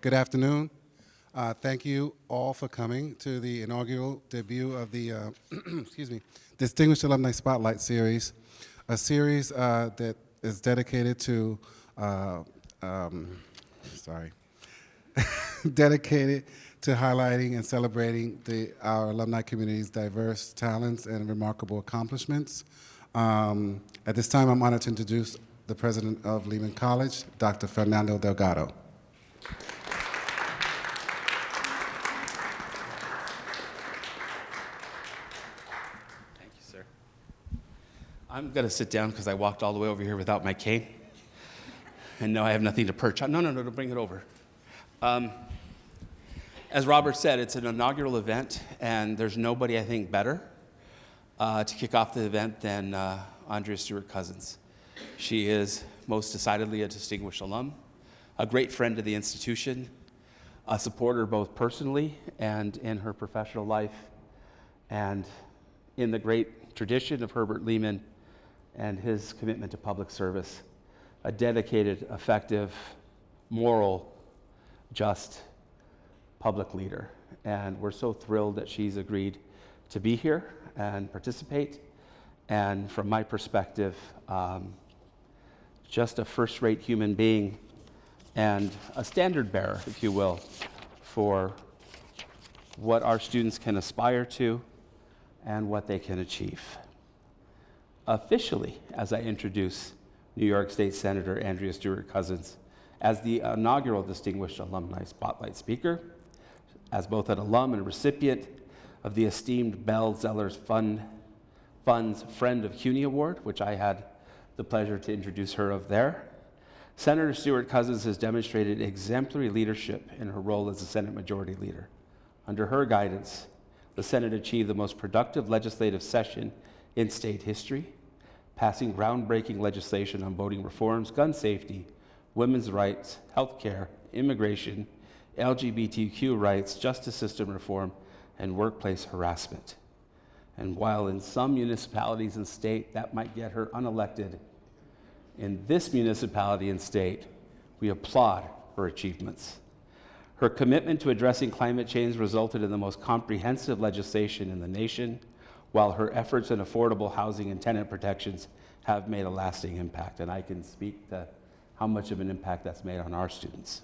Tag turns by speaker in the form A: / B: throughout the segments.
A: Good afternoon. Thank you all for coming to the inaugural debut of the excuse me, Distinguished Alumni Spotlight Series, a series that is dedicated to dedicated to highlighting and celebrating our alumni community's diverse talents and remarkable accomplishments. At this time, I'm honored to introduce the president of Lehman College, Dr. Fernando Delgado.
B: Thank you, sir. I'm going to sit down because I walked all the way over here without my cane. And now I have nothing to perch on. No, bring it over. As Robert said, it's an inaugural event, and there's nobody, I think, better to kick off the event than Andrea Stewart-Cousins. She is most decidedly a distinguished alum, a great friend to the institution, a supporter both personally and in her professional life, and in the great tradition of Herbert Lehman and his commitment to public service, a dedicated, effective, moral, just public leader. And we're so thrilled that she's agreed to be here and participate. And from my perspective, just a first-rate human being and a standard bearer, if you will, for what our students can aspire to and what they can achieve. Officially, as I introduce New York State Senator Andrea Stewart-Cousins as the inaugural Distinguished Alumni Spotlight Speaker, as both an alum and recipient of the esteemed Bell Zellers Fund's Friend of CUNY Award, which I had the pleasure to introduce her of there. Senator Stewart-Cousins has demonstrated exemplary leadership in her role as a Senate Majority Leader. Under her guidance, the Senate achieved the most productive legislative session in state history, passing groundbreaking legislation on voting reforms, gun safety, women's rights, health care, immigration, LGBTQ rights, justice system reform, and workplace harassment. And while in some municipalities and state that might get her unelected, in this municipality and state, we applaud her achievements. Her commitment to addressing climate change resulted in the most comprehensive legislation in the nation, while her efforts in affordable housing and tenant protections have made a lasting impact. And I can speak to how much of an impact that's made on our students.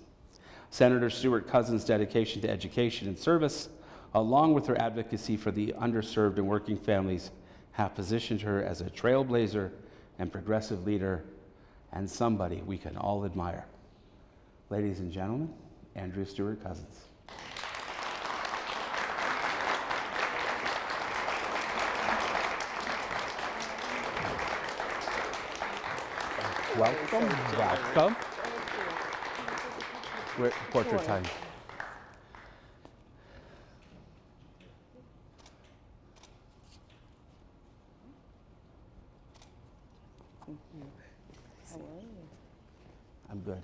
B: Senator Stewart-Cousins' dedication to education and service, along with her advocacy for the underserved and working families, have positioned her as a trailblazer and progressive leader and somebody we can all admire. Ladies and gentlemen, Andrea Stewart-Cousins. Welcome. We're portrait time.
C: How are you?
B: I'm good.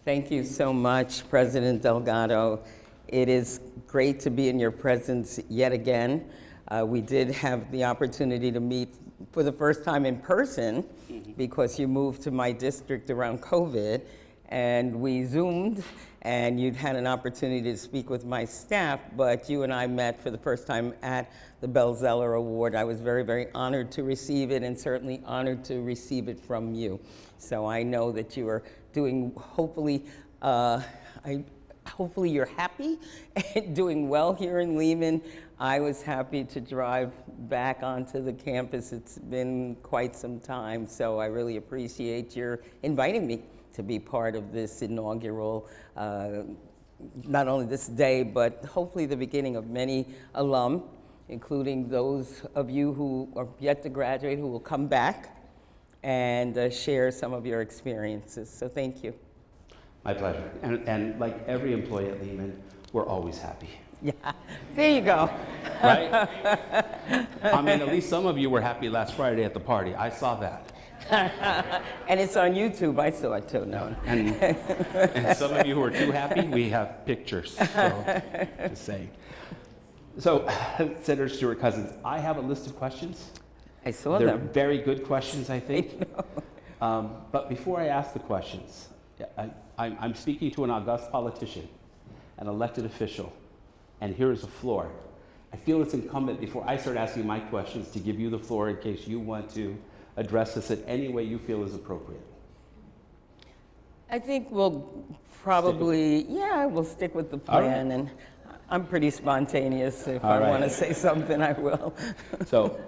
C: Thank you so much, President Delgado. It is great to be in your presence yet again. We did have the opportunity to meet for the first time in person because you moved to my district around COVID, and we Zoomed, and you'd had an opportunity to speak with my staff, but you and I met for the first time at the Bell Zeller Award. I was very, very honored to receive it, and certainly honored to receive it from you. So I know that you are doing, hopefully you're happy and doing well here in Lehman. I was happy to drive back onto the campus. It's been quite some time, so I really appreciate your inviting me to be part of this inaugural, not only this day, but hopefully the beginning of many alum, including those of you who are yet to graduate, who will come back and share some of your experiences. So thank you.
B: My pleasure. And like every employee at Lehman, we're always happy.
C: Yeah, there you go.
B: Right? I mean, at least some of you were happy last Friday at the party. I saw that.
C: And it's on YouTube. I saw it too. No.
B: And some of you who are too happy, we have pictures. So, just saying. So, Senator Stewart-Cousins, I have a list of questions.
C: I saw
B: They're
C: them.
B: very good questions, I think. But before I ask the questions, I'm speaking to an august politician, an elected official, and here is the floor. I feel it's incumbent, before I start asking my questions, to give you the floor in case you want to address us in any way you feel is appropriate.
C: I think we'll probably, we'll stick with the
B: All
C: plan,
B: right.
C: and I'm pretty spontaneous. If
B: All
C: I
B: right.
C: want to say something, I will.
B: So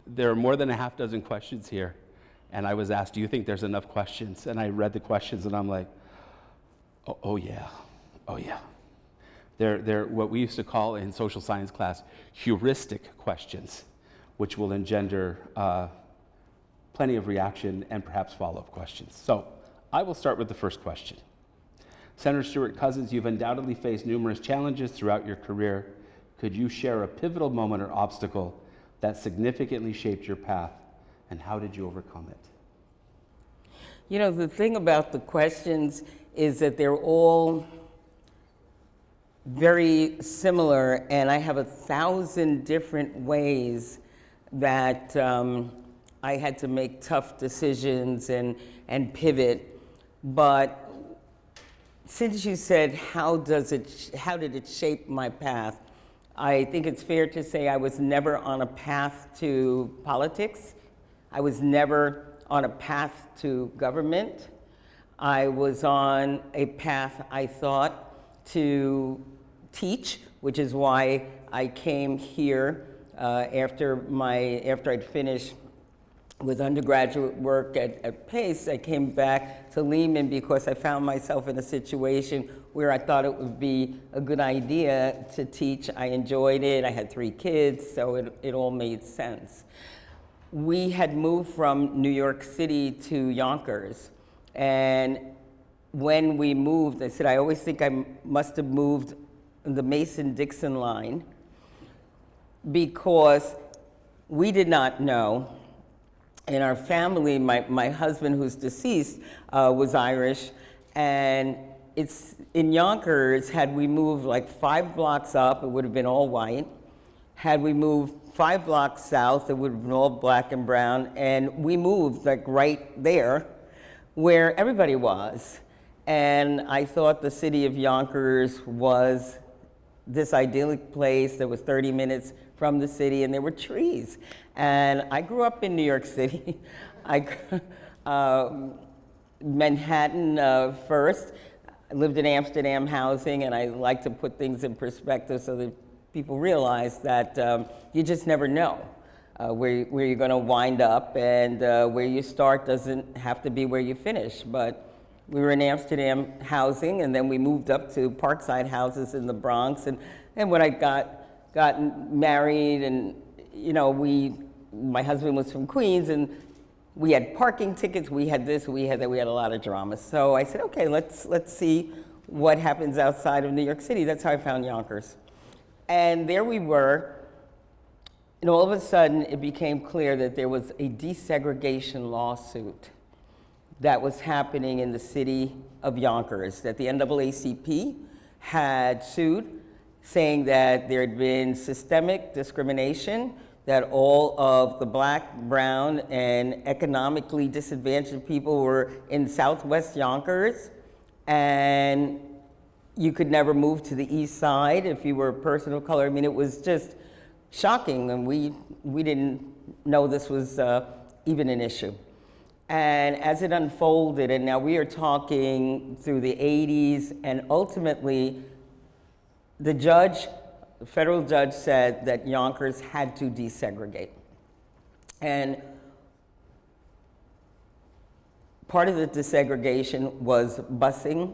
B: there are more than a half dozen questions here, and I was asked, do you think there's enough questions? And I read the questions, and I'm like, oh yeah. They're what we used to call in social science class heuristic questions, which will engender plenty of reaction and perhaps follow-up questions. So I will start with the first question. Senator Stewart-Cousins, you've undoubtedly faced numerous challenges throughout your career. Could you share a pivotal moment or obstacle that significantly shaped your path, and how did you overcome it?
C: You know, the thing about the questions is that they're all very similar, and I have 1,000 different ways that I had to make tough decisions and pivot. But since you said, how did it shape my path? I think it's fair to say I was never on a path to politics. I was never on a path to government. I was on a path, I thought, to teach, which is why I came here after I'd finished with undergraduate work at Pace. I came back to Lehman because I found myself in a situation where I thought it would be a good idea to teach. I enjoyed it. I had 3 kids, so it all made sense. We had moved from New York City to Yonkers, and when we moved, I said, I always think I must have moved the Mason-Dixon line, because we did not know. In our family, my husband, who's deceased, was Irish, and it's in Yonkers. Had we moved like 5 blocks up, it would have been all white. Had we moved 5 blocks south, it would have been all black and brown. And we moved like right there, where everybody was. And I thought the city of Yonkers was this idyllic place that was 30 minutes from the city, and there were trees. And I grew up in New York City. Manhattan first. I lived in Amsterdam housing, and I like to put things in perspective so that people realize that you just never know where you're going to wind up, and where you start doesn't have to be where you finish. But we were in Amsterdam housing, and then we moved up to Parkside houses in the Bronx. And when I gotten married, and you know, my husband was from Queens, and we had parking tickets, we had this, we had that, we had a lot of drama. So I said, okay, let's see what happens outside of New York City. That's how I found Yonkers. And there we were, and all of a sudden it became clear that there was a desegregation lawsuit that was happening in the city of Yonkers, that the NAACP had sued, saying that there had been systemic discrimination, that all of the black, brown, and economically disadvantaged people were in Southwest Yonkers, and you could never move to the east side if you were a person of color. I mean, it was just shocking, and we didn't know this was even an issue. And as it unfolded, and now we are talking through the 80s, and ultimately the federal judge said that Yonkers had to desegregate. And part of the desegregation was busing.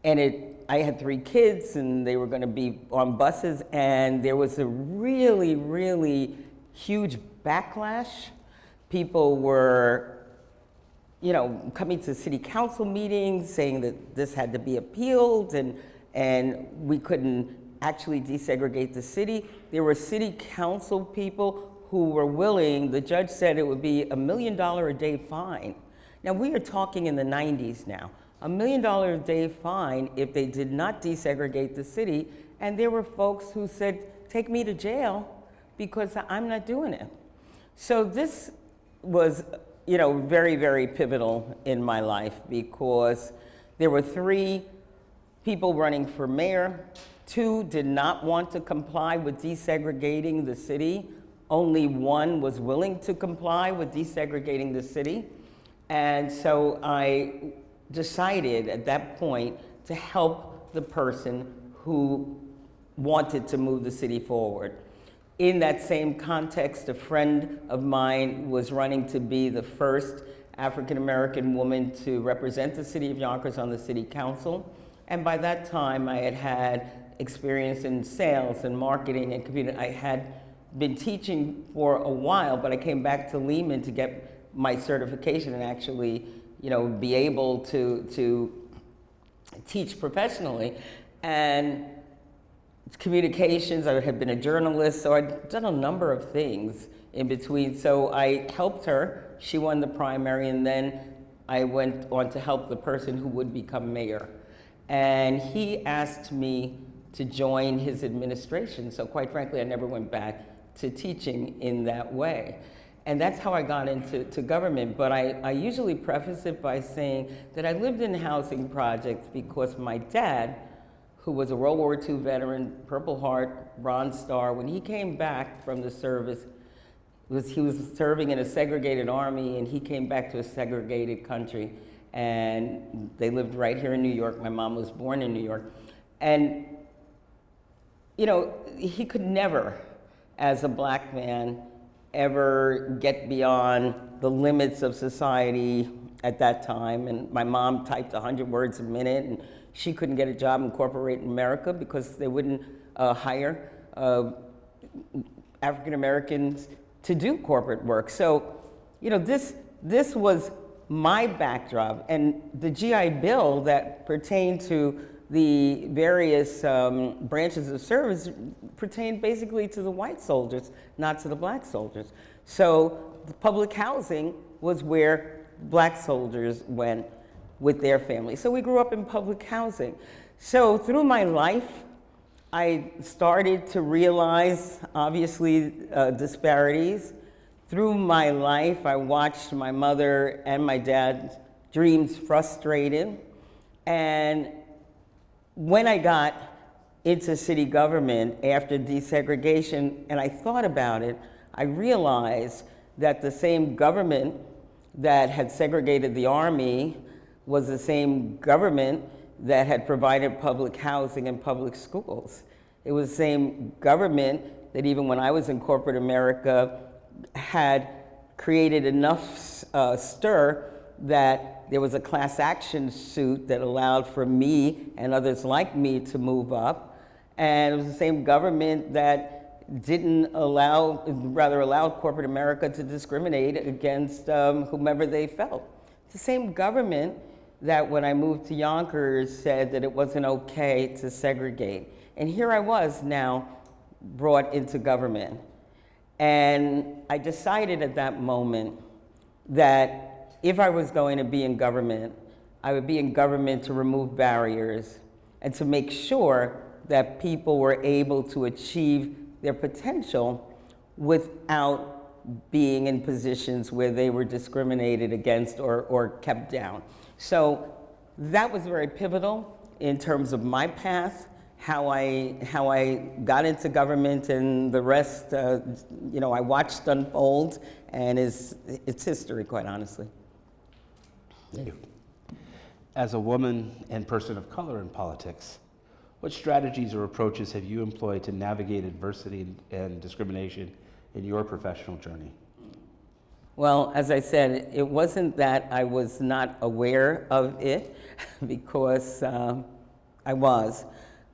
C: And I had 3 kids, and they were going to be on buses, and there was a really, really huge backlash. People were, you know, coming to city council meetings saying that this had to be appealed, and we couldn't actually desegregate the city. There were city council people who were willing, the judge said it would be $1 million a day fine. Now, we are talking in the 90s now. $1 million a day fine if they did not desegregate the city, and there were folks who said, take me to jail because I'm not doing it. So this was very, very pivotal in my life because there were 3 people running for mayor. 2 did not want to comply with desegregating the city. Only 1 was willing to comply with desegregating the city. And so I decided at that point to help the person who wanted to move the city forward. In that same context, a friend of mine was running to be the first African-American woman to represent the city of Yonkers on the city council. And by that time, I had had experience in sales and marketing and computer. I had been teaching for a while, but I came back to Lehman to get my certification and actually, be able to teach professionally. And communications, I had been a journalist, so I'd done a number of things in between. So I helped her. She won the primary, and then I went on to help the person who would become mayor. And he asked me to join his administration. So quite frankly, I never went back to teaching in that way. And that's how I got into government. But I usually preface it by saying that I lived in housing projects because my dad, who was a World War II veteran, Purple Heart, Bronze Star, when he came back from the service, he was serving in a segregated army, and he came back to a segregated country. And they lived right here in New York. My mom was born in New York. And, he could never, as a black man, ever get beyond the limits of society at that time. And my mom typed 100 words a minute, and she couldn't get a job in corporate America because they wouldn't hire African Americans to do corporate work. So, this was my backdrop, and the GI Bill that pertained to the various branches of service pertained basically to the white soldiers, not to the black soldiers. So the public housing was where black soldiers went with their families. So we grew up in public housing. So through my life, I started to realize, obviously, disparities. Through my life, I watched my mother and my dad's dreams frustrated. And when I got into city government after desegregation, and I thought about it, I realized that the same government that had segregated the army was the same government that had provided public housing and public schools. It was the same government that even when I was in corporate America had created enough stir that there was a class action suit that allowed for me and others like me to move up. And it was the same government that allowed corporate America to discriminate against whomever they felt. It's the same government that when I moved to Yonkers said that it wasn't okay to segregate. And here I was now brought into government. And I decided at that moment that if I was going to be in government, I would be in government to remove barriers and to make sure that people were able to achieve their potential without being in positions where they were discriminated against or kept down. So that was very pivotal in terms of my path, how I got into government, and the rest, I watched unfold, and it's history, quite honestly.
B: Thank you. As a woman and person of color in politics, what strategies or approaches have you employed to navigate adversity and discrimination in your professional journey?
C: Well, as I said, it wasn't that I was not aware of it, because I was,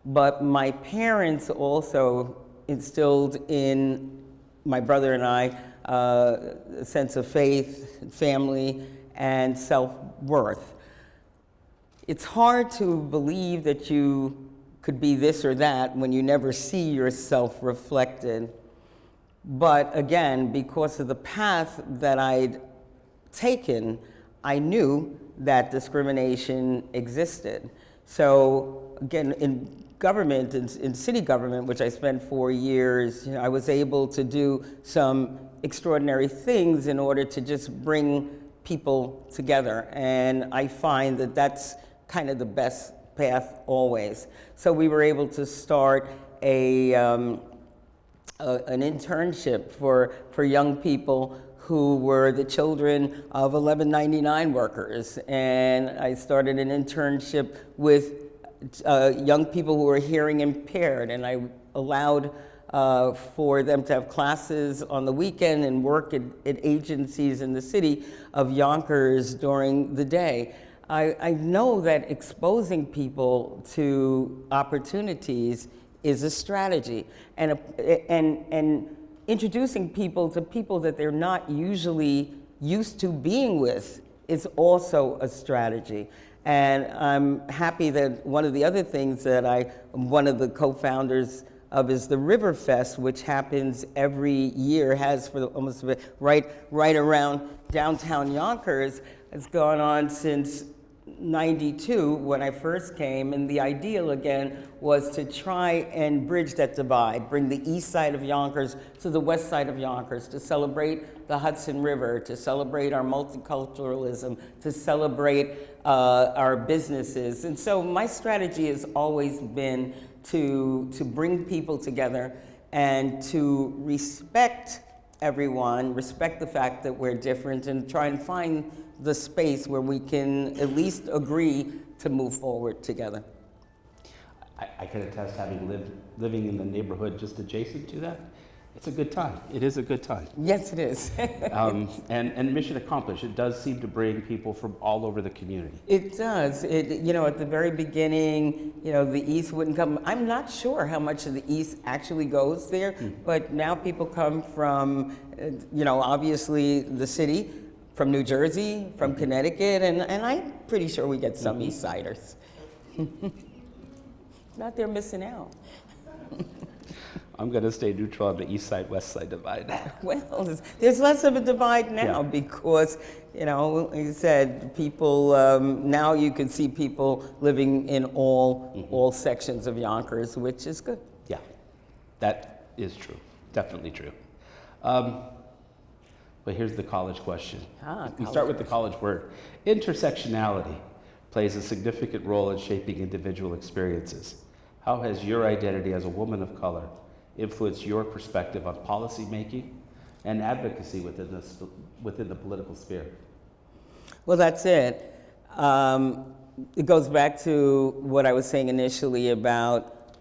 C: but my parents also instilled in my brother and I a sense of faith, family, and self-worth. It's hard to believe that you could be this or that when you never see yourself reflected. But again, because of the path that I'd taken, I knew that discrimination existed. So again, in government, in city government, which I spent 4 years, I was able to do some extraordinary things in order to just bring people together. And I find that that's kind of the best path always. So we were able to start an internship for young people who were the children of 1199 workers. And I started an internship with young people who were hearing impaired, and I allowed for them to have classes on the weekend and work at agencies in the city of Yonkers during the day. I know that exposing people to opportunities is a strategy, and introducing people to people that they're not usually used to being with is also a strategy. And I'm happy that one of the other things that I'm one of the co-founders of is the River Fest, which happens every year, has for almost right around downtown Yonkers. It's gone on since '92 when I first came, and the ideal again was to try and bridge that divide, bring the east side of Yonkers to the west side of Yonkers, to celebrate the Hudson River, to celebrate our multiculturalism, to celebrate our businesses. And so my strategy has always been to bring people together and to respect everyone, respect the fact that we're different, and try and find the space where we can at least agree to move forward together.
B: I can attest, having living in the neighborhood just adjacent to that, it's a good time. It is a good time.
C: Yes, it is.
B: And mission accomplished. It does seem to bring people from all over the community.
C: It does. At the very beginning, the East wouldn't come. I'm not sure how much of the East actually goes there, but now people come from, obviously the city, from New Jersey, from Connecticut, and I'm pretty sure we get some East Siders. Not they're missing out.
B: I'm going to stay neutral on the east side, west side divide.
C: Well, there's less of a divide now because, like you said, people, now you can see people living in all sections of Yonkers, which is good.
B: Yeah, that is true. Definitely true. But here's the college question. We start with the college word. Intersectionality plays a significant role in shaping individual experiences. How has your identity as a woman of color influenced your perspective on policy making and advocacy within the political sphere?
C: Well, that's it. It goes back to what I was saying initially about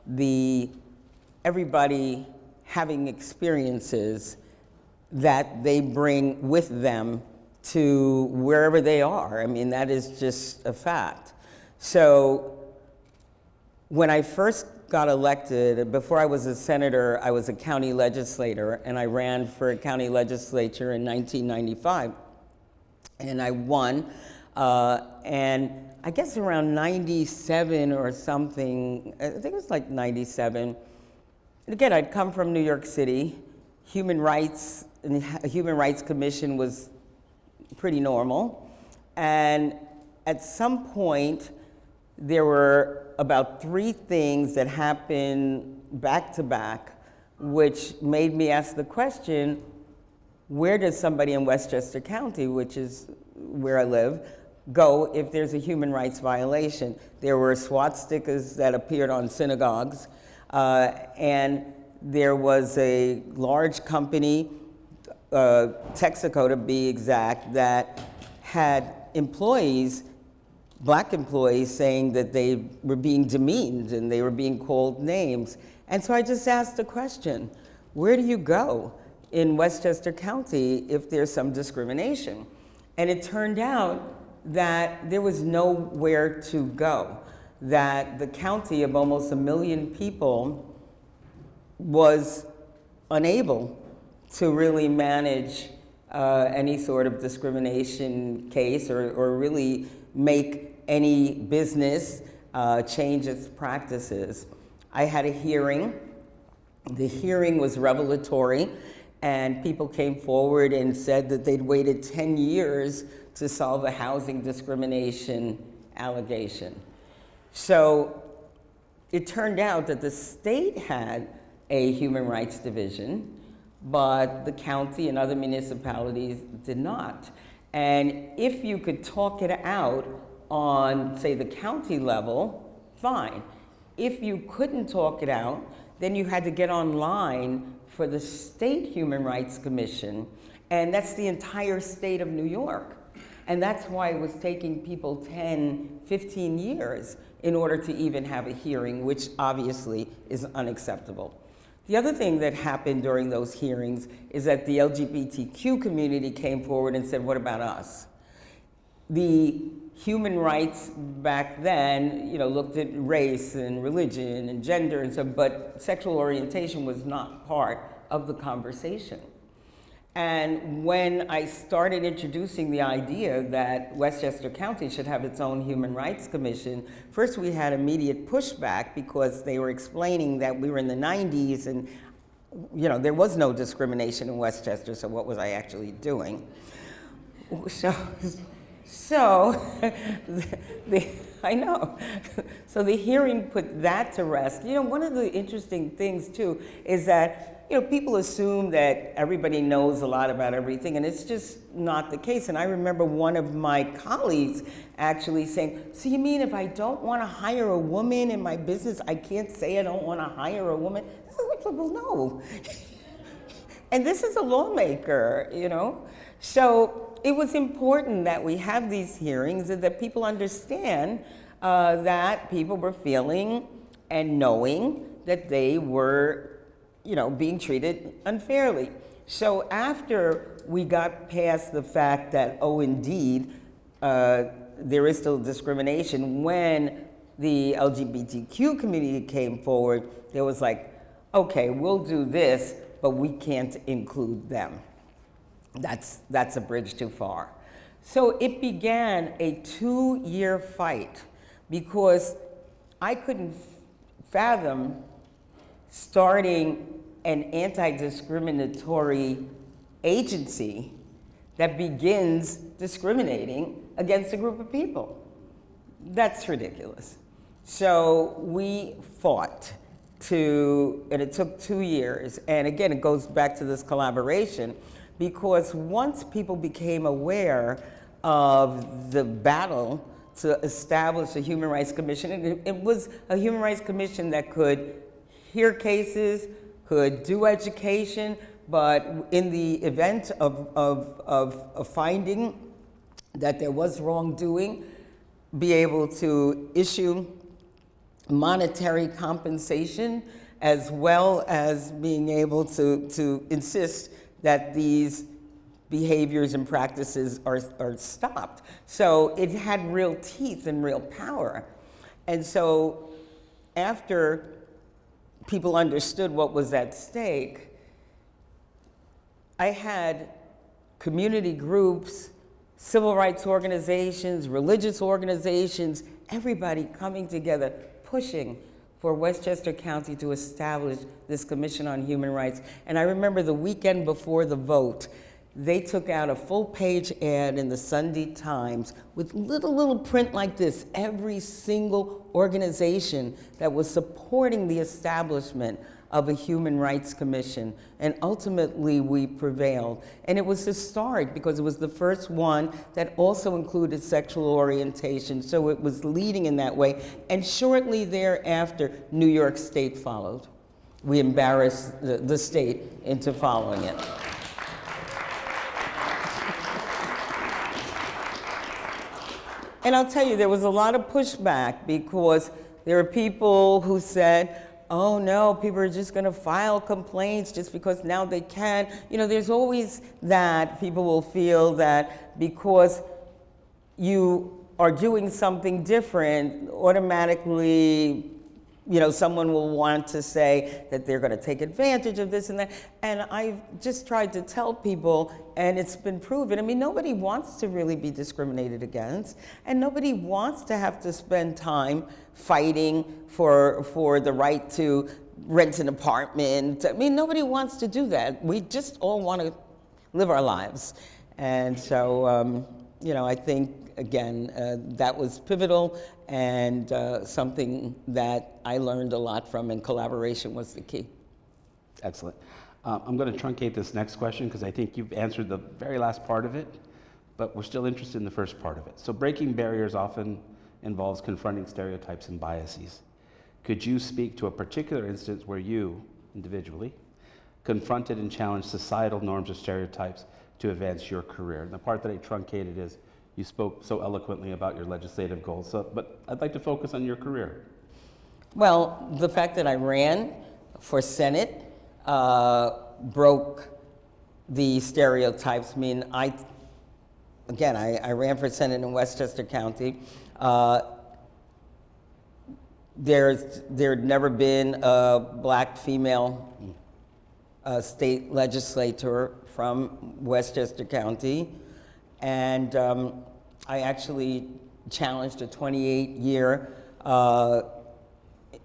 C: everybody having experiences that they bring with them to wherever they are. I mean, that is just a fact. So when I first got elected, before I was a senator, I was a county legislator, and I ran for a county legislature in 1995. And I won, and I guess around 97 or something, I think it was like 97. And again, I'd come from New York City. Human rights, and the Human Rights Commission was pretty normal. And at some point, there were about 3 things that happened back to back, which made me ask the question, where does somebody in Westchester County, which is where I live, go if there's a human rights violation? There were swastikas that appeared on synagogues, and there was a large company, Texaco to be exact, that had employees, black employees, saying that they were being demeaned and they were being called names. And so I just asked the question, where do you go in Westchester County if there's some discrimination? And it turned out that there was nowhere to go, that the county of almost 1 million people was unable to really manage any sort of discrimination case or really make any business change its practices. I had a hearing. The hearing was revelatory, and people came forward and said that they'd waited 10 years to solve a housing discrimination allegation. So it turned out that the state had a human rights division, but the county and other municipalities did not. And if you could talk it out on, say, the county level, fine. If you couldn't talk it out, then you had to get online for the State Human Rights Commission, and that's the entire state of New York. And that's why it was taking people 10, 15 years in order to even have a hearing, which obviously is unacceptable. The other thing that happened during those hearings is that the LGBTQ community came forward and said, what about us? The human rights back then, looked at race and religion and gender and so, but sexual orientation was not part of the conversation. And when I started introducing the idea that Westchester County should have its own Human Rights Commission, first we had immediate pushback because they were explaining that we were in the 90s and there was no discrimination in Westchester, so what was I actually doing? So I know. So the hearing put that to rest. One of the interesting things too is that people assume that everybody knows a lot about everything, and it's just not the case. And I remember one of my colleagues actually saying, so you mean if I don't want to hire a woman in my business, I can't say I don't want to hire a woman? Well, no. And this is a lawmaker, So it was important that we have these hearings and that people understand that people were feeling and knowing that they were being treated unfairly. So after we got past the fact that, oh, indeed, there is still discrimination, when the LGBTQ community came forward, there was like, okay, we'll do this, but we can't include them. That's a bridge too far. So it began a 2-year fight because I couldn't fathom starting an anti-discriminatory agency that begins discriminating against a group of people. That's ridiculous. So we fought and it took 2 years. And again, it goes back to this collaboration, because once people became aware of the battle to establish a Human Rights Commission, and it was a Human Rights Commission that could hear cases, could do education, but in the event of finding that there was wrongdoing, be able to issue monetary compensation, as well as being able to insist that these behaviors and practices are stopped. So it had real teeth and real power. And so after people understood what was at stake, I had community groups, civil rights organizations, religious organizations, everybody coming together, pushing for Westchester County to establish this Commission on Human Rights. And I remember the weekend before the vote, they took out a full-page ad in the Sunday Times with little print like this, every single organization that was supporting the establishment of a Human Rights Commission. And ultimately, we prevailed. And it was historic because it was the first one that also included sexual orientation, so it was leading in that way. And shortly thereafter, New York State followed. We embarrassed the state into following it. And I'll tell you, there was a lot of pushback because there are people who said, oh no, people are just gonna file complaints just because now they can. There's always that. People will feel that because you are doing something different, automatically, someone will want to say that they're gonna take advantage of this and that. And I've just tried to tell people, and it's been proven, nobody wants to really be discriminated against, and nobody wants to have to spend time fighting for the right to rent an apartment. Nobody wants to do that. We just all want to live our lives. And so, I think again, that was pivotal and something that I learned a lot from, and collaboration was the key.
B: Excellent. I'm going to truncate this next question because I think you've answered the very last part of it, but we're still interested in the first part of it. So breaking barriers often involves confronting stereotypes and biases. Could you speak to a particular instance where you, individually, confronted and challenged societal norms or stereotypes to advance your career? And the part that I truncated is you spoke so eloquently about your legislative goals, but I'd like to focus on your career.
C: Well, the fact that I ran for Senate broke the stereotypes. I mean, I ran for Senate in Westchester County. There'd never been a black female state legislator from Westchester County. And I actually challenged a 28-year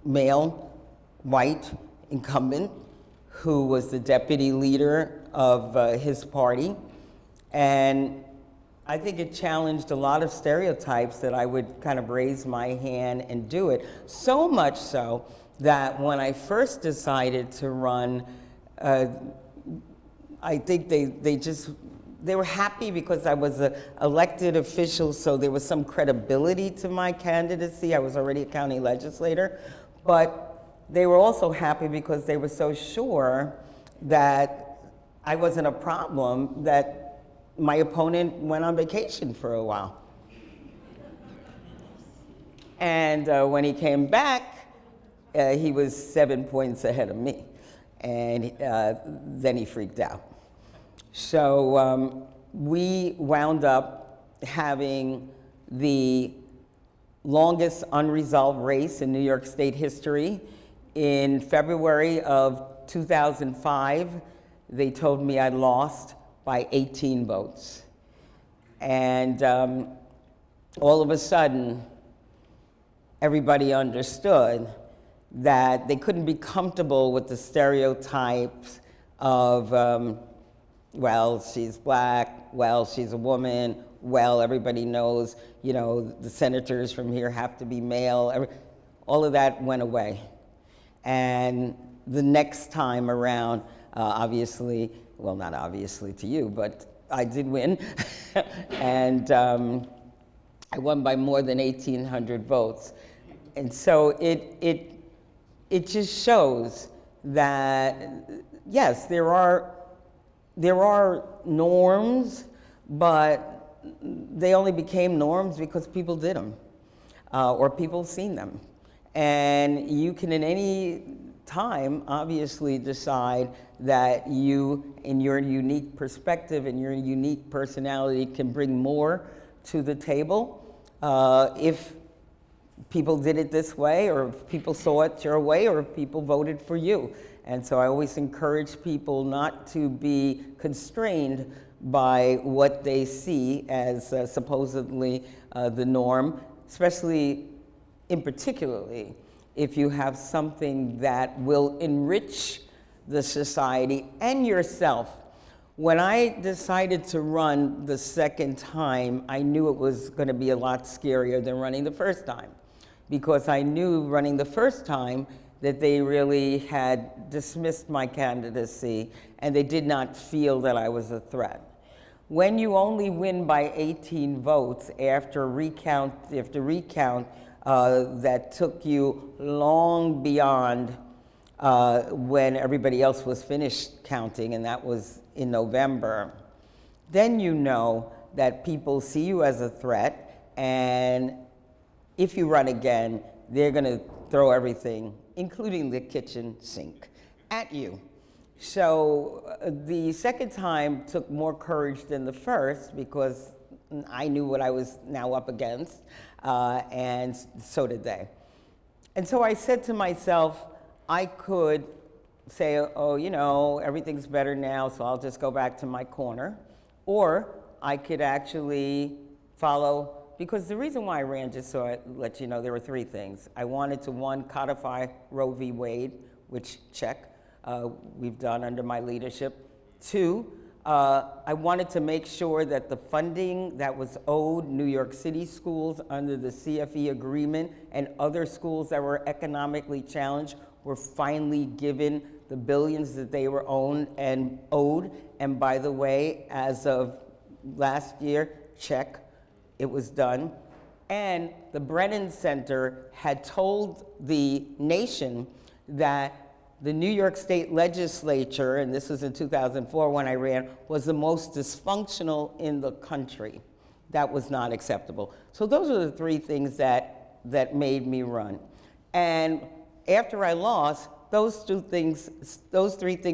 C: male, white incumbent who was the deputy leader of his party. And I think it challenged a lot of stereotypes that I would kind of raise my hand and do it. So much so that when I first decided to run, I think they were happy because I was an elected official, so there was some credibility to my candidacy. I was already a county legislator, but they were also happy because they were so sure that I wasn't a problem that my opponent went on vacation for a while. And when he came back, he was 7 points ahead of me. And then he freaked out. So we wound up having the longest unresolved race in New York State history. In February of 2005, they told me I lost by 18 votes. And all of a sudden, everybody understood that they couldn't be comfortable with the stereotypes of, well, she's black, well, she's a woman, well, everybody knows, you know, the senators from here have to be male. All of that went away. And the next time around, obviously, well, not obviously to you, but I did win. And I won by more than 1,800 votes. And so it just shows that, yes, there are norms, but they only became norms because people did them, or people seen them. And you can, in any time, obviously decide that you, in your unique perspective and your unique personality, can bring more to the table if people did it this way, or if people saw it your way, or if people voted for you. And so I always encourage people not to be constrained by what they see as supposedly the norm, especially in particularly if you have something that will enrich the society and yourself. When I decided to run the second time, I knew it was going to be a lot scarier than running the first time, because I knew running the first time that they really had dismissed my candidacy and they did not feel that I was a threat. When you only win by 18 votes after recount after recount, that took you long beyond when everybody else was finished counting, and that was in November, then you know that people see you as a threat, and if you run again, they're going to throw everything, including the kitchen sink, at you. So the second time took more courage than the first, because I knew what I was now up against, and so did they. And so I said to myself, I could say, oh, you know, everything's better now, so I'll just go back to my corner. Or I could actually follow, because the reason why I ran, just so I let you know, there were three things. I wanted to, one, codify Roe v. Wade, which check, we've done under my leadership. Two, I wanted to make sure that the funding that was owed New York City schools under the CFE agreement and other schools that were economically challenged were finally given the billions that they were owed. And by the way, as of last year, check, it was done. And the Brennan Center had told the nation that the New York State Legislature, and this was in 2004 when I ran, was the most dysfunctional in the country. That was not acceptable. So those are the three things that made me run. And after I lost, those three things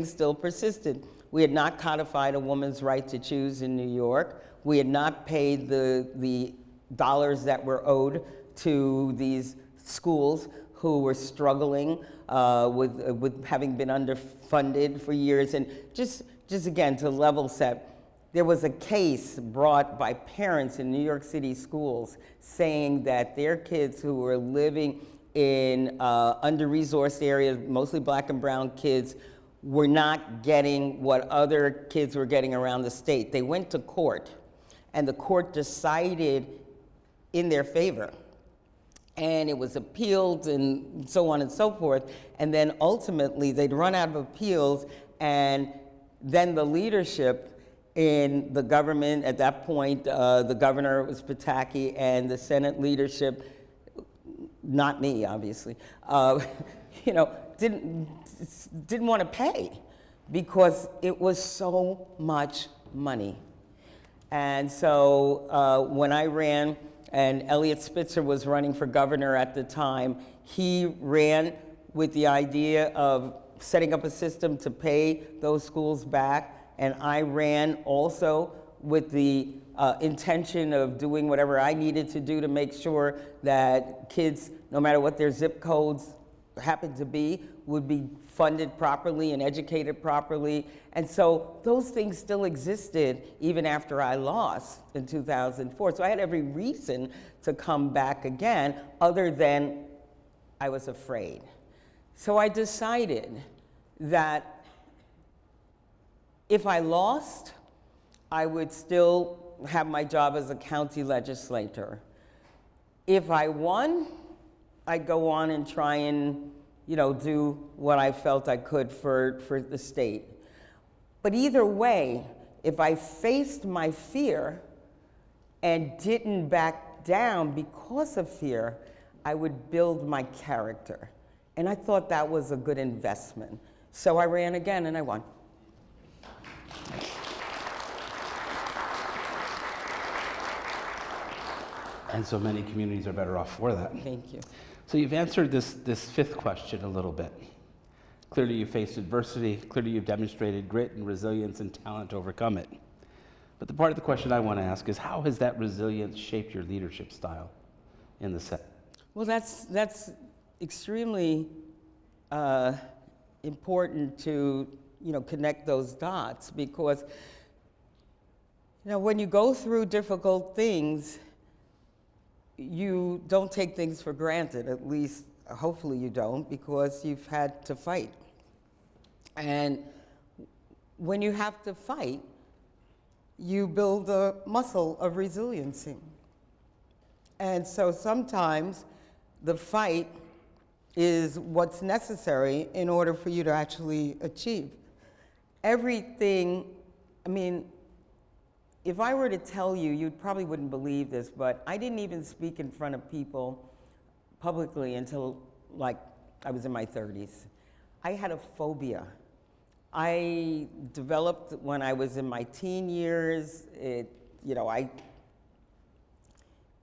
C: still persisted. We had not codified a woman's right to choose in New York. We had not paid the dollars that were owed to these schools who were struggling with having been underfunded for years. And just again, to level set, there was a case brought by parents in New York City schools saying that their kids who were living in under-resourced areas, mostly black and brown kids, were not getting what other kids were getting around the state. They went to court, and the court decided in their favor. And it was appealed and so on and so forth. And then ultimately they'd run out of appeals, and then the leadership in the government, at that point, the governor was Pataki, and the Senate leadership, not me, obviously, didn't want to pay because it was so much money. And so when I ran, and Eliot Spitzer was running for governor at the time, he ran with the idea of setting up a system to pay those schools back, and I ran also with the intention of doing whatever I needed to do to make sure that kids, no matter what their zip codes happened to be, would be funded properly and educated properly. And so those things still existed even after I lost in 2004. So I had every reason to come back again, other than I was afraid. So I decided that if I lost, I would still have my job as a county legislator. If I won, I'd go on and try and do what I felt I could for the state. But either way, if I faced my fear and didn't back down because of fear, I would build my character. And I thought that was a good investment. So I ran again and I won.
B: And so many communities are better off for that.
C: Thank you.
B: So you've answered this fifth question a little bit. Clearly you've faced adversity, clearly you've demonstrated grit and resilience and talent to overcome it. But the part of the question I want to ask is, how has that resilience shaped your leadership style in the Senate?
C: Well, that's extremely important to connect those dots, because when you go through difficult things, you don't take things for granted. At least hopefully you don't, because you've had to fight. And when you have to fight, you build a muscle of resiliency. And so sometimes the fight is what's necessary in order for you to actually achieve. Everything, if I were to tell you, you probably wouldn't believe this, but I didn't even speak in front of people publicly until I was in my 30s. I had a phobia. I developed when I was in my teen years. I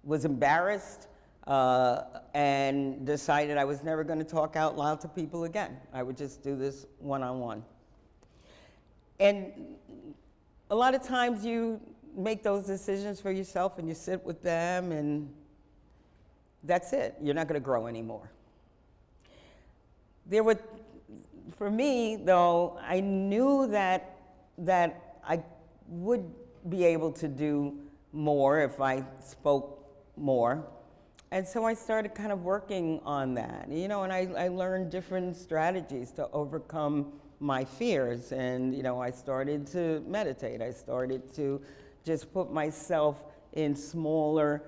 C: was embarrassed and decided I was never going to talk out loud to people again. I would just do this one-on-one. And a lot of times you make those decisions for yourself and you sit with them, and that's it. You're not going to grow anymore. For me, though, I knew that I would be able to do more if I spoke more. And so I started kind of working on that, and I learned different strategies to overcome my fears. And, I started to meditate. I started to just put myself in smaller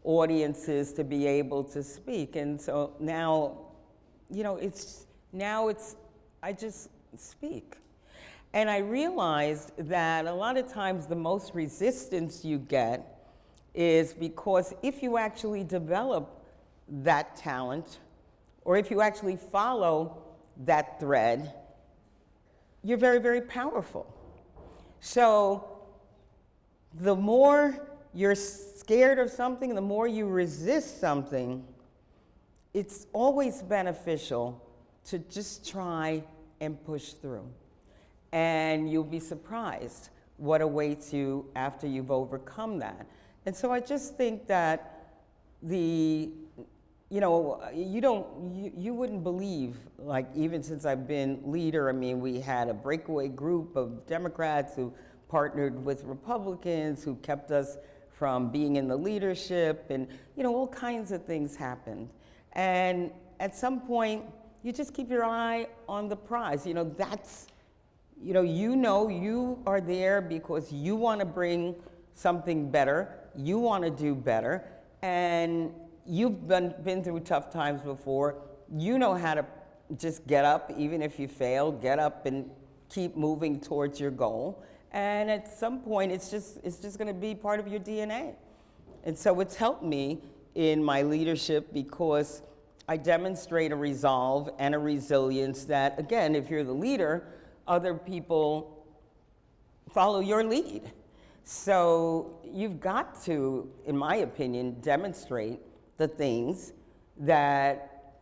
C: audiences to be able to speak. And so now, I just speak. And I realized that a lot of times the most resistance you get is because if you actually develop that talent, or if you actually follow that thread, you're very, very powerful. So the more you're scared of something, the more you resist something, it's always beneficial to just try and push through. And you'll be surprised what awaits you after you've overcome that. And so I just think that you wouldn't believe, like, even since I've been leader, I mean, we had a breakaway group of Democrats who partnered with Republicans, who kept us from being in the leadership, and, all kinds of things happened. And at some point, you just keep your eye on the prize. That's, you are there because you want to bring something better, you want to do better, and you've been through tough times before. You know how to just get up, even if you fail, get up and keep moving towards your goal. And at some point, it's just going to be part of your DNA. And so it's helped me in my leadership because I demonstrate a resolve and a resilience that, again, if you're the leader, other people follow your lead. So you've got to, in my opinion, demonstrate the things that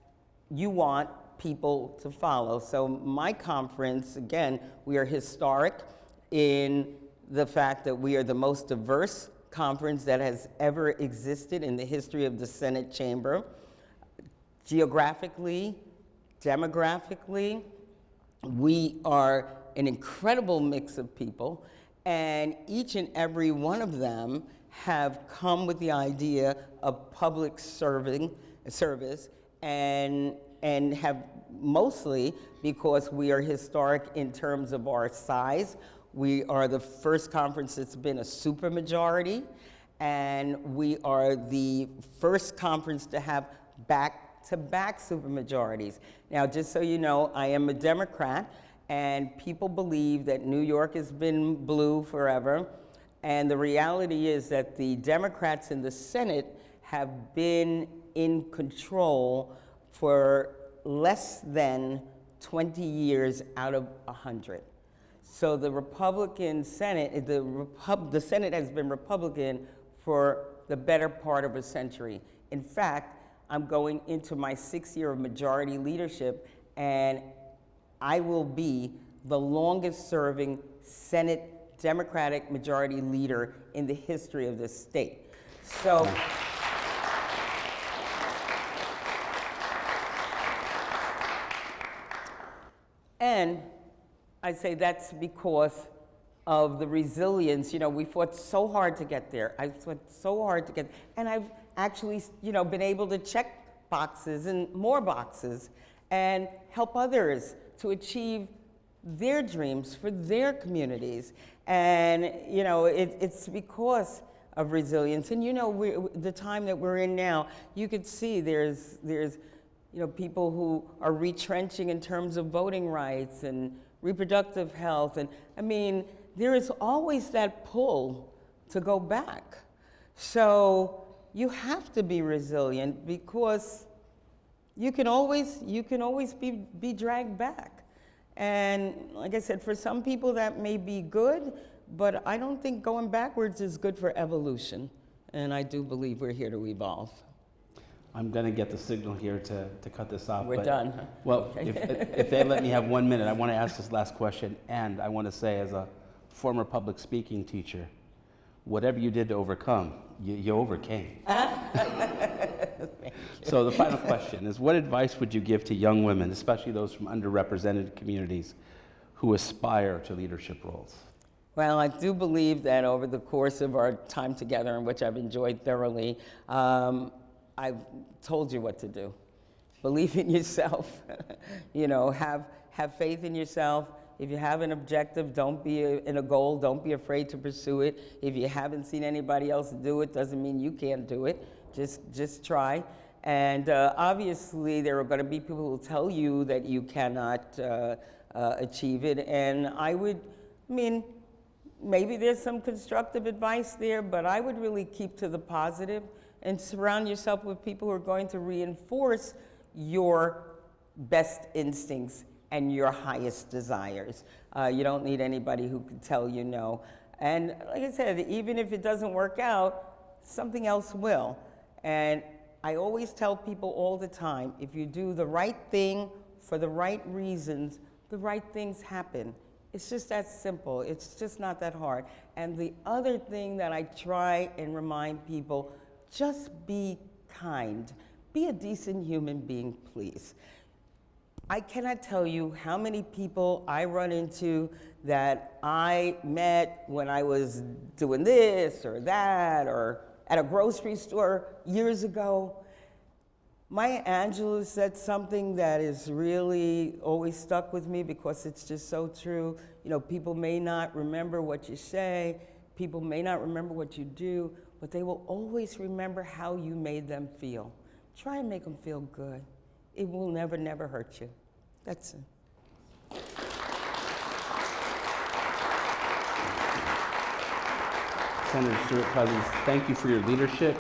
C: you want people to follow. So my conference, again, we are historic in the fact that we are the most diverse conference that has ever existed in the history of the Senate chamber. Geographically, demographically, we are an incredible mix of people, and each and every one of them have come with the idea of public service and have mostly because we are historic in terms of our size. We are the first conference that's been a supermajority, and we are the first conference to have back-to-back supermajorities. Now, just so you know, I am a Democrat, and people believe that New York has been blue forever, and the reality is that the Democrats in the Senate have been in control for less than 20 years out of 100. So the Republican Senate, the Senate has been Republican for the better part of a century. In fact, I'm going into my 6th year of majority leadership, and I will be the longest serving Senate Democratic majority leader in the history of this state. So, and I say that's because of the resilience. We fought so hard to get there. I fought so hard to get, and I've actually, been able to check boxes and more boxes and help others to achieve their dreams for their communities. And, it's because of resilience. And, the time that we're in now, you could see there's people who are retrenching in terms of voting rights and reproductive health. And I mean, there is always that pull to go back. So you have to be resilient because you can always be dragged back. And like I said, for some people that may be good, but I don't think going backwards is good for evolution. And I do believe we're here to evolve.
B: I'm going to get the signal here to cut this off.
C: We're done. Huh?
B: Well, if they let me have 1 minute, I want to ask this last question. And I want to say, as a former public speaking teacher, whatever you did to overcome, you overcame. So the final question is, what advice would you give to young women, especially those from underrepresented communities, who aspire to leadership roles?
C: Well, I do believe that over the course of our time together, in which I've enjoyed thoroughly, I've told you what to do. believe in yourself, have faith in yourself. If you have an objective, don't be in a goal, don't be afraid to pursue it. If you haven't seen anybody else do it, doesn't mean you can't do it. Just try. And obviously, there are going to be people who will tell you that you cannot achieve it. And maybe there's some constructive advice there, but I would really keep to the positive and surround yourself with people who are going to reinforce your best instincts and your highest desires. You don't need anybody who can tell you no. And like I said, even if it doesn't work out, something else will. And I always tell people all the time, if you do the right thing for the right reasons, the right things happen. It's just that simple. It's just not that hard. And the other thing that I try and remind people, just be kind. Be a decent human being, please. I cannot tell you how many people I run into that I met when I was doing this or that or at a grocery store years ago. Maya Angelou said something that is really always stuck with me because it's just so true. People may not remember what you say, people may not remember what you do, but they will always remember how you made them feel. Try and make them feel good. It will never, never hurt you. That's it.
B: Senator Stewart-Cousins, thank you for your leadership.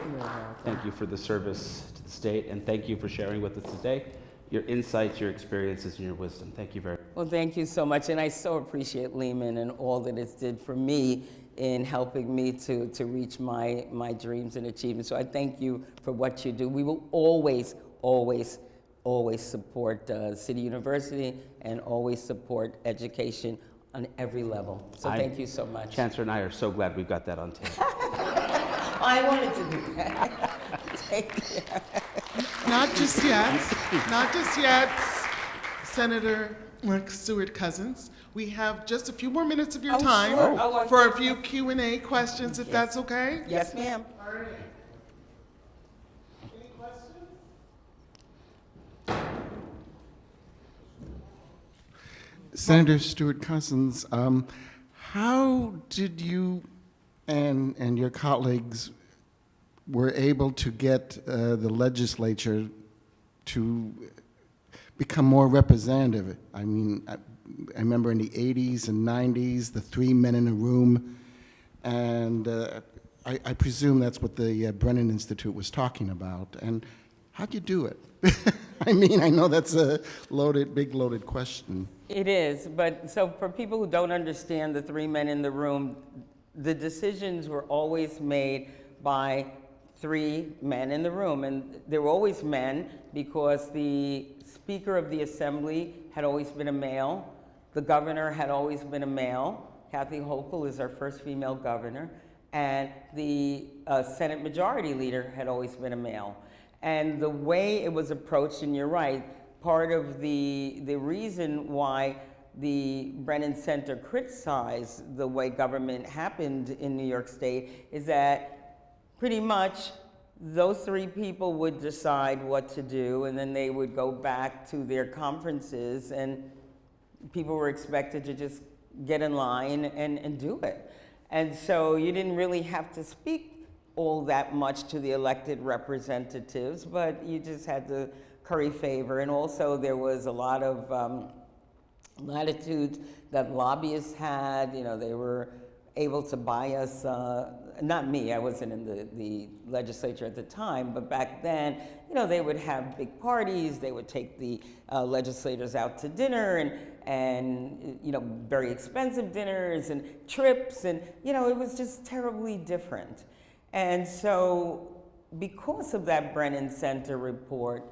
B: Thank you for the service to the state, and thank you for sharing with us today your insights, your experiences, and your wisdom. Thank you very much.
C: Well, thank you so much, and I so appreciate Lehman and all that it did for me in helping me to reach my dreams and achievements. So I thank you for what you do. We will always, always, always support City University and always support education on every level. So thank you so much.
B: Chancellor and I are so glad we've got that on tape.
C: I wanted to do that. Thank you.
D: Not just yet. Not just yet, Senator Stewart-Cousins. We have just a few more minutes of your time
C: sure.
D: for a few Q&A questions, if that's okay.
C: Yes, ma'am.
D: All right. Any questions?
E: Senator Stewart-Cousins, how did you and your colleagues were able to get the legislature to become more representative? I mean, I remember in the 80s and 90s, the 3 men in a room, and I presume that's what the Brennan Institute was talking about. And how'd you do it? I mean, I know that's a big loaded question.
C: It is, but so for people who don't understand the 3 men in the room, the decisions were always made by 3 men in the room, and they were always men because the Speaker of the Assembly had always been a male, the governor had always been a male, Kathy Hochul is our first female governor, and the Senate Majority Leader had always been a male. And the way it was approached, and you're right, part of the reason why the Brennan Center criticized the way government happened in New York State is that pretty much those 3 people would decide what to do, and then they would go back to their conferences, and people were expected to just get in line and do it. And so you didn't really have to speak all that much to the elected representatives, but you just had to curry favor. And also there was a lot of latitude that lobbyists had. They were able to buy us, not me, I wasn't in the legislature at the time, but back then, they would have big parties, they would take the legislators out to dinner and very expensive dinners and trips, and it was just terribly different. And so because of that Brennan Center report,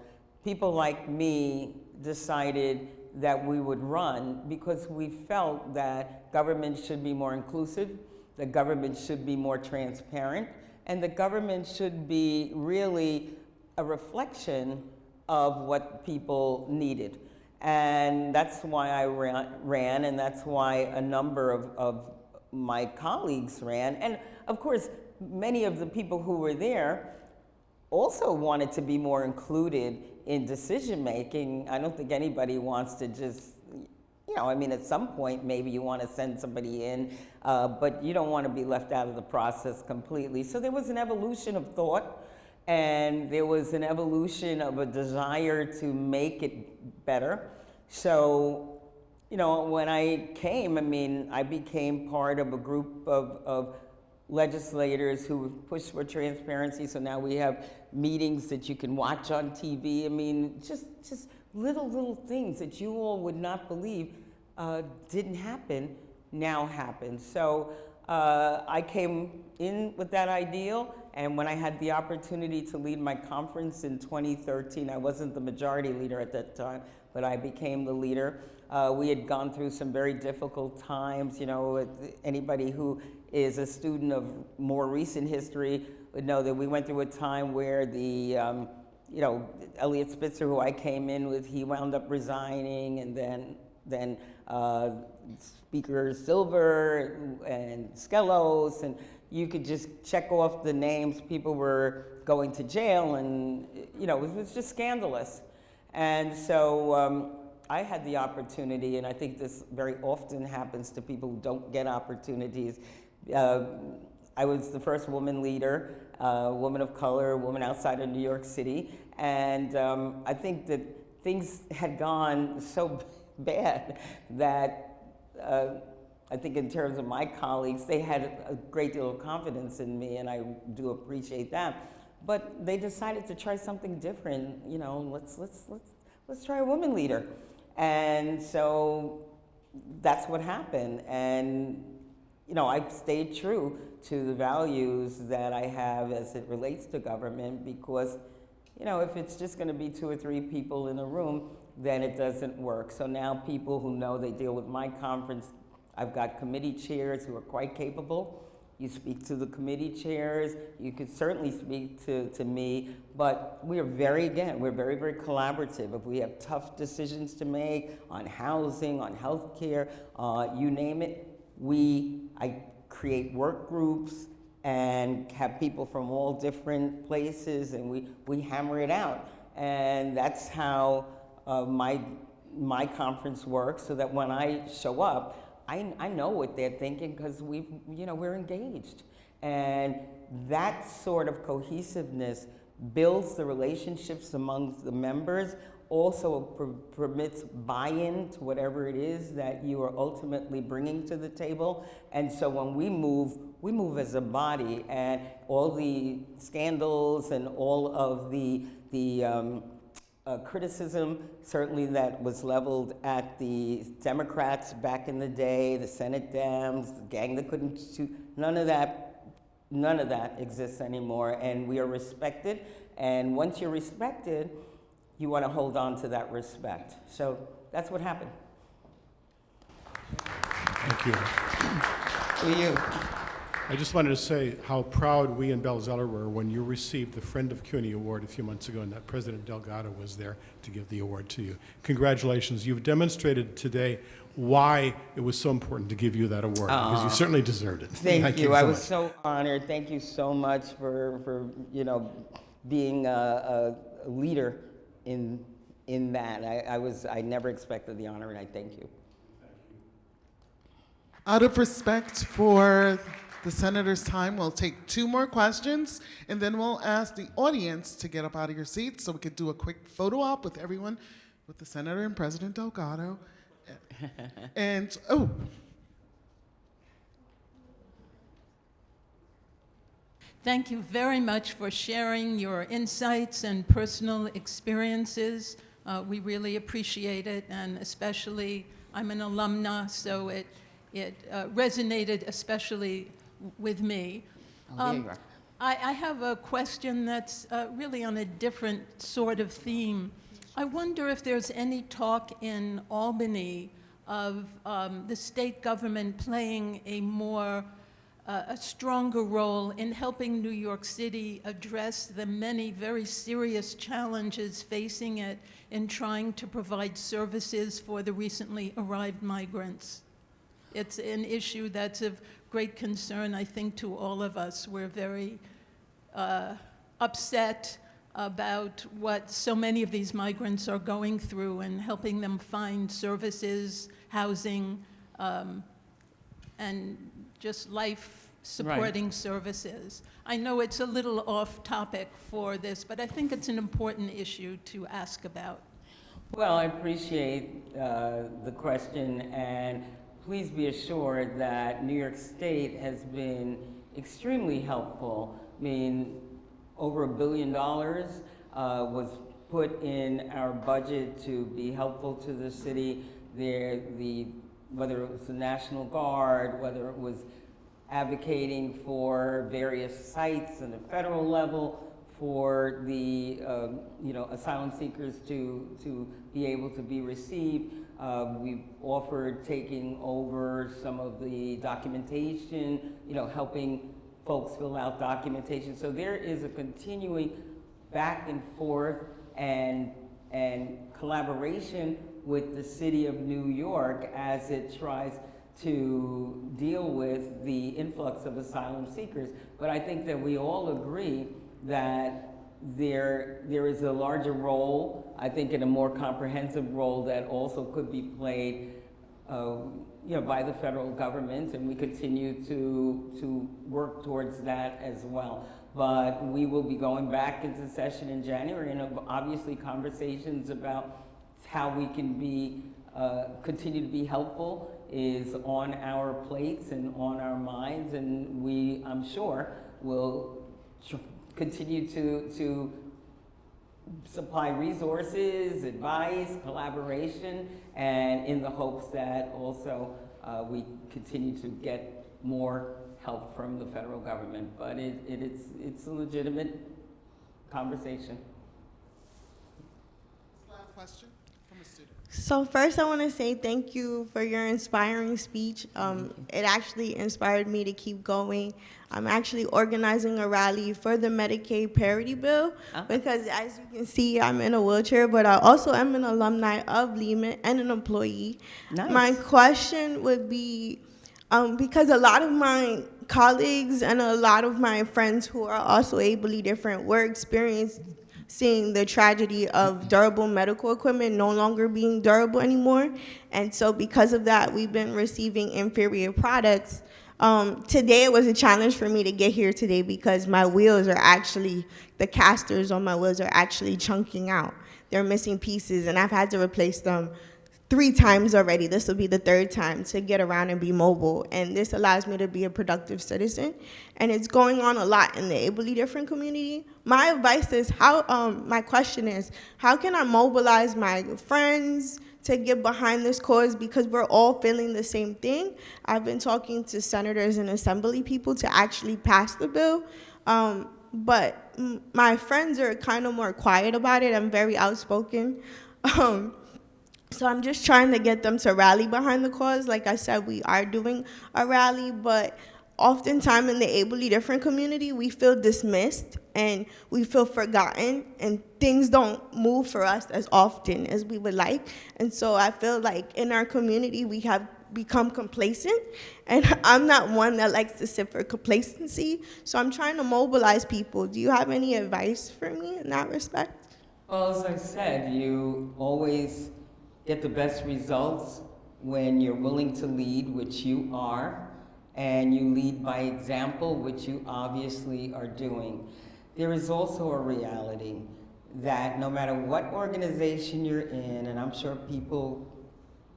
C: people like me decided that we would run because we felt that government should be more inclusive, the government should be more transparent, and the government should be really a reflection of what people needed. And that's why I ran, and that's why a number of my colleagues ran. And of course, many of the people who were there also wanted to be more included in decision-making, I don't think anybody wants to just, I mean, at some point, maybe you want to send somebody in, but you don't want to be left out of the process completely. So there was an evolution of thought, and there was an evolution of a desire to make it better. So, when I came, I mean, I became part of a group of legislators who pushed for transparency. So now we have meetings that you can watch on TV. I mean, just little things that you all would not believe didn't happen, now happen. So I came in with that ideal, and when I had the opportunity to lead my conference in 2013, I wasn't the majority leader at that time, but I became the leader. We had gone through some very difficult times. Anybody who is a student of more recent history would know that we went through a time where the Elliot Spitzer, who I came in with, he wound up resigning, and then Speaker Silver and Skelos, and you could just check off the names. People were going to jail, and it was just scandalous. And so I had the opportunity, and I think this very often happens to people who don't get opportunities. I was the first woman leader, woman of color, woman outside of New York City, and I think that things had gone so bad that I think in terms of my colleagues, they had a great deal of confidence in me, and I do appreciate that. But they decided to try something different. Let's try a woman leader, and so that's what happened. And I've stayed true to the values that I have as it relates to government, because if it's just going to be 2 or 3 people in a room, then it doesn't work. So now people who know they deal with my conference, I've got committee chairs who are quite capable. You speak to the committee chairs, you could certainly speak to me, but we're very, very collaborative. If we have tough decisions to make on housing, on healthcare, you name it, I create work groups and have people from all different places, and we hammer it out. And that's how my conference works, so that when I show up, I know what they're thinking, because we're engaged. And that sort of cohesiveness builds the relationships among the members, also permits buy-in to whatever it is that you are ultimately bringing to the table. And so when we move as a body, and all the scandals and all of the criticism, certainly, that was leveled at the Democrats back in the day, the Senate Dems, the gang that couldn't shoot, none of that exists anymore, and we are respected. And once you're respected, you want to hold on to that respect. So that's what happened.
F: Thank you.
C: To you.
F: I just wanted to say how proud we in Bell Zeller were when you received the Friend of CUNY Award a few months ago, and that President Delgado was there to give the award to you. Congratulations. You've demonstrated today why it was so important to give you that award, because you certainly deserved it.
C: Thank you.
F: So
C: I was
F: much.
C: so honored. Thank you so much for being a leader in that. I never expected the honor, and I thank you.
D: Out of respect for the senator's time, we'll take 2 more questions, and then we'll ask the audience to get up out of your seats so we could do a quick photo op with everyone, with the senator and President Delgado. And,
G: Thank you very much for sharing your insights and personal experiences. We really appreciate it, and especially, I'm an alumna, so it resonated especially with me.
C: There you are.
G: I have a question that's really on a different sort of theme. I wonder if there's any talk in Albany of the state government playing a stronger role in helping New York City address the many very serious challenges facing it in trying to provide services for the recently arrived migrants. It's an issue that's of great concern, I think, to all of us. We're very upset about what so many of these migrants are going through and helping them find services, housing, and just life-supporting services. I know it's a little off topic for this, but I think it's an important issue to ask about.
C: Well, I appreciate the question, and please be assured that New York State has been extremely helpful. I mean, over $1 billion was put in our budget to be helpful to the city. Whether it was the National Guard, whether it was advocating for various sites on the federal level, for the asylum seekers to be able to be received. We've offered taking over some of the documentation, helping folks fill out documentation. So there is a continuing back and forth and collaboration with the city of New York as it tries to deal with the influx of asylum seekers. But I think that we all agree that there is a larger role, I think in a more comprehensive role that also could be played by the federal government, and we continue to work towards that as well. But we will be going back into session in January, and obviously conversations about how we can continue to be helpful is on our plates and on our minds, and we, I'm sure, will continue to supply resources, advice, collaboration, and in the hopes that also we continue to get more help from the federal government. But it's a legitimate conversation.
D: Last question from a student.
H: So first I want to say thank you for your inspiring speech. It actually inspired me to keep going. I'm actually organizing a rally for the Medicaid parity bill because as you can see, I'm in a wheelchair, but I also am an alumni of Lehman and an employee.
C: Nice.
H: My question would be, because a lot of my colleagues and a lot of my friends who are also ably different were experiencing the tragedy of durable medical equipment no longer being durable anymore. And so because of that, we've been receiving inferior products. Today it was a challenge for me to get here today because my wheels are actually, the casters on my wheels are actually chunking out. They're missing pieces and I've had to replace them 3 times already. This will be the 3rd time to get around and be mobile. And this allows me to be a productive citizen. And it's going on a lot in the ably different community. My advice is my question is, how can I mobilize my friends to get behind this cause because we're all feeling the same thing? I've been talking to senators and assembly people to actually pass the bill. But my friends are kind of more quiet about it. I'm very outspoken. So I'm just trying to get them to rally behind the cause. Like I said, we are doing a rally, but oftentimes in the ably different community, we feel dismissed and we feel forgotten and things don't move for us as often as we would like. And so I feel like in our community, we have become complacent, and I'm not one that likes to sit for complacency. So I'm trying to mobilize people. Do you have any advice for me in that respect?
C: Well, as I said, you always get the best results when you're willing to lead, which you are, and you lead by example, which you obviously are doing. There is also a reality that no matter what organization you're in, and I'm sure people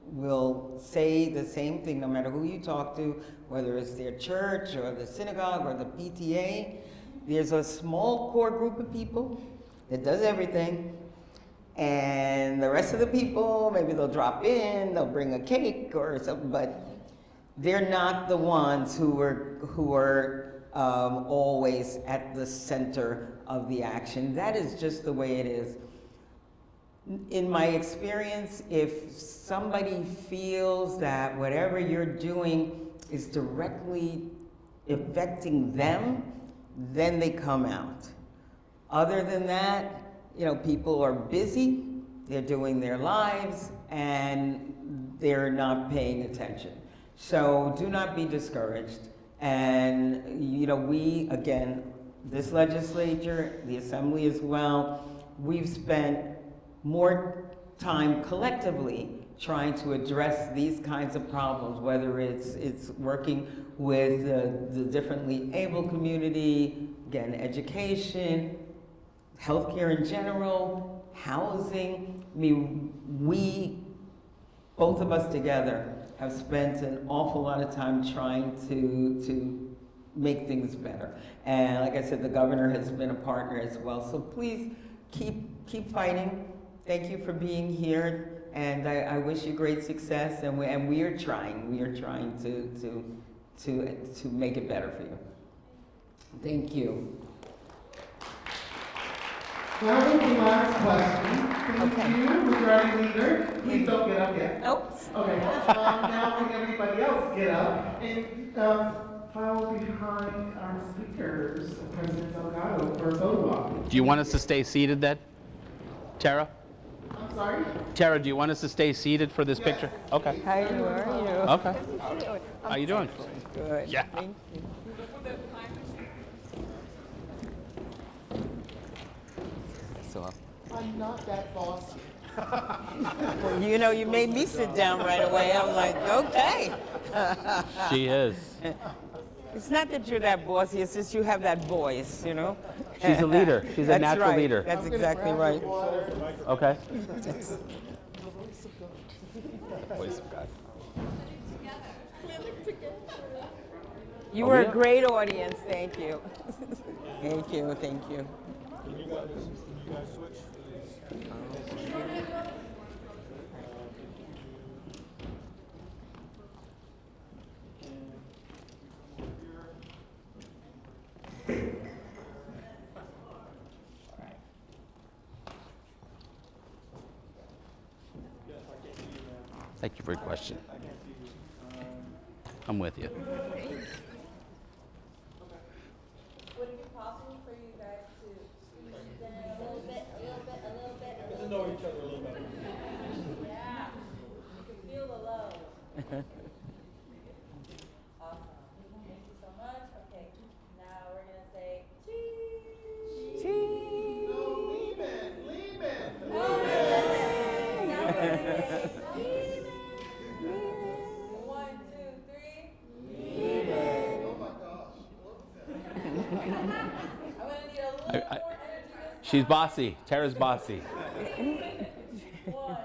C: will say the same thing no matter who you talk to, whether it's their church or the synagogue or the PTA, there's a small core group of people that does everything. And the rest of the people, maybe they'll drop in, they'll bring a cake or something, but they're not the ones who are always at the center of the action. That is just the way it is. In my experience, if somebody feels that whatever you're doing is directly affecting them, then they come out. Other than that, people are busy, they're doing their lives, and they're not paying attention. So do not be discouraged. And, we, again, this legislature, the assembly as well, we've spent more time collectively trying to address these kinds of problems, whether it's working with the differently able community, again, education, healthcare in general, housing. I mean, we, both of us together, have spent an awful lot of time trying to make things better. And like I said, the governor has been a partner as well. So please keep fighting. Thank you for being here. And I wish you great success. And we are trying. We are trying to make it better for you. Thank you.
D: That was the last question. Thank you, Majority Leader. Please don't get up yet.
C: Nope.
D: Okay, now when everybody else get up and follow behind our speakers, President Delgado, for a photo op.
B: Do you want us to stay seated then, Tara?
D: I'm sorry?
B: Tara, do you want us to stay seated for this picture? Okay.
C: Hi, how are you?
B: Okay. How you doing?
C: Good.
B: Yeah.
C: Thank you. So,
D: I'm not that bossy.
C: well, you know, you made me sit down right away. I'm like, okay.
B: She is.
C: It's not that you're that bossy, it's just you have that voice, you know?
B: She's a leader. She's a
C: That's
B: natural
C: right.
B: leader.
C: That's exactly right.
B: Okay. Voice of God.
C: You were a great audience, thank you. Thank you, thank you.
B: Thank you for your question. I'm with you.
I: Would it be possible for you guys to squeeze in a little bit? Get to know each other a little better. Yeah, you can feel the love. Awesome. Thank you so much. Okay, now we're gonna say cheese. Cheese.
D: No, leave it, leave it.
I: Now we're gonna say leave it. 1, 2, 3.
D: Oh my gosh, what was that?
I: I'm gonna need a little more energy this
B: She's bossy. Tara's bossy.
I: time. 1,